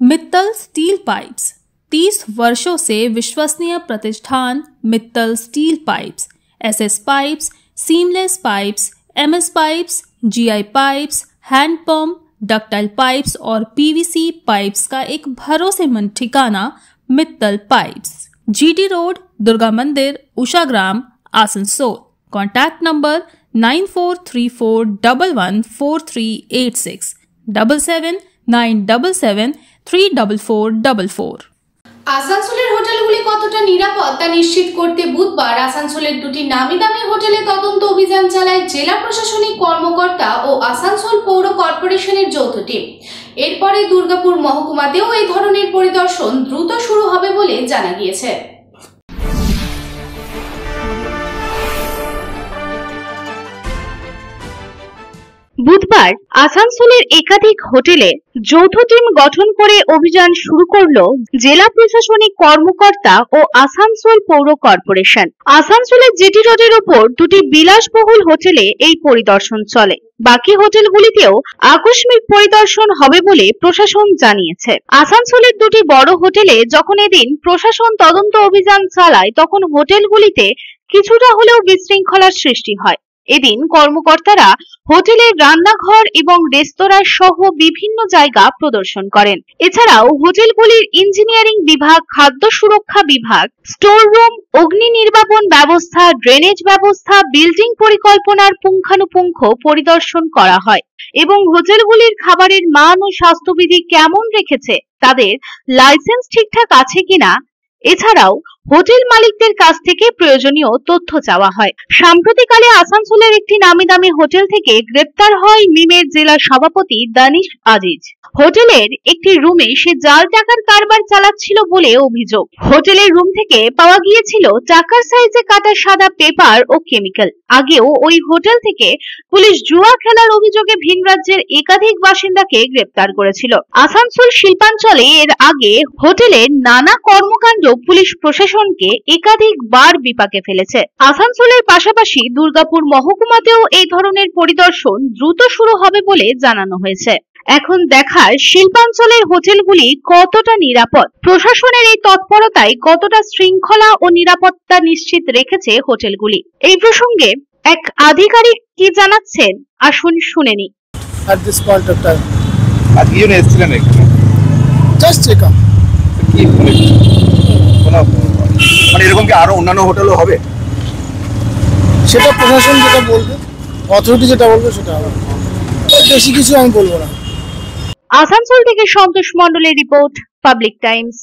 Mittal steel pipes 30 वर्षों से विश्वसनीय प्रतिष्ठान Mittal steel pipes, SS pipes, seamless pipes, MS pipes, GI pipes, hand pump, ductile pipes और PVC pipes का एक भरोसेमंद ठिकाना Mittal pipes, GT road, Durga मंदिर, उषाग्राम, आसनसोल। Contact number 9434114386 7797734444। আসানসোলের হোটেলগুলি কতটা নিরাপদ তা নিশ্চিত করতে বুধবার আসানসোলের দুটি নামি দামি হোটেলে তদন্ত অভিযান চালায় জেলা প্রশাসনিক কর্মকর্তা ও আসানসোল পৌর কর্পোরেশনের যৌথ টিম। এরপরে দুর্গাপুর মহকুমাতেও এই ধরনের পরিদর্শন দ্রুত শুরু হবে বলে জানা গিয়েছে। বুধবার আসানসোলের একাধিক হোটেলে যৌথ টিম গঠন করে অভিযান শুরু করল জেলা প্রশাসনিক কর্মকর্তা ও আসানসোল পৌর কর্পোরেশন। আসানসোলের জিটি রোডের উপর দুটি বিলাসবহুল হোটেলে এই পরিদর্শন চলে। বাকি হোটেলগুলিতেও আকস্মিক পরিদর্শন হবে বলে প্রশাসন জানিয়েছে। আসানসোলের দুটি বড় হোটেলে যখন এদিন প্রশাসন তদন্ত অভিযান চালায় তখন হোটেলগুলিতে কিছুটা হলেও বিশৃঙ্খলার সৃষ্টি হয়। এদিন কর্মকর্তারা হোটেলের রান্নাঘর এবং রেস্তোরাঁ সহ বিভিন্ন জায়গা প্রদর্শন করেন। এছাড়াও হোটেলগুলির ইঞ্জিনিয়ারিং বিভাগ, খাদ্য সুরক্ষা বিভাগ, স্টোর রুম, অগ্নি নির্বাপন ব্যবস্থা, ড্রেনেজ ব্যবস্থা, বিল্ডিং পরিকল্পনার পুঙ্খানুপুঙ্খ পরিদর্শন করা হয় এবং হোটেলগুলির খাবারের মান ও স্বাস্থ্যবিধি কেমন রেখেছে, তাদের লাইসেন্স ঠিকঠাক আছে কিনা, এছাড়াও হোটেল মালিকদের কাছ থেকে প্রয়োজনীয় তথ্য চাওয়া হয়। সাম্প্রতিককালে আসানসোলের একটি নামি দামি হোটেল থেকে গ্রেপ্তার হয় মিমের জেলা সভাপতি দানিশ আজিজ। হোটেলের একটি রুমে সে জাল টাকার কারবার চালাচ্ছিল বলে অভিযোগ। হোটেলের রুম থেকে পাওয়া গিয়েছিল টাকার সাইজে কাটা সাদা পেপার ও কেমিক্যাল। আগেও ওই হোটেল থেকে পুলিশ জুয়া খেলার অভিযোগে ভিন রাজ্যের একাধিক বাসিন্দাকে গ্রেপ্তার করেছিল। আসানসোল শিল্পাঞ্চলে এর আগে হোটেলের নানা কর্মকাণ্ড পুলিশ প্রশাসনকে একাধিকবার বিপাকে ফেলেছে। আসানসোলের পাশাপাশি দুর্গাপুর মহকুমাতেও এই ধরনের পরিদর্শন দ্রুত শুরু হবে বলে জানানো হয়েছে। এখন দেখার শিল্পাঞ্চলের হোটেলগুলি কতটা নিরাপদ, প্রশাসনের এই তৎপরতায় কতটা শৃঙ্খলা ও নিরাপত্তা নিশ্চিত রেখেছে হোটেলগুলি। এই প্রসঙ্গে এক আধিকারিক কি জানাচ্ছেন আসুন শুনে নি। At this point of time, আজকে ইউনে এসেছিলেন এখানে just check up. কি মানে এরকম কি আরো অন্যান্য হোটেলও হবে? সেটা প্রশাসন যেটা বলবে, অথরিটি যেটা বলবে সেটা হবে। বেশি কিছু আমি বলবো না। আসানসোল থেকে সন্তোষ মণ্ডলের রিপোর্ট, পাবলিক টাইমস।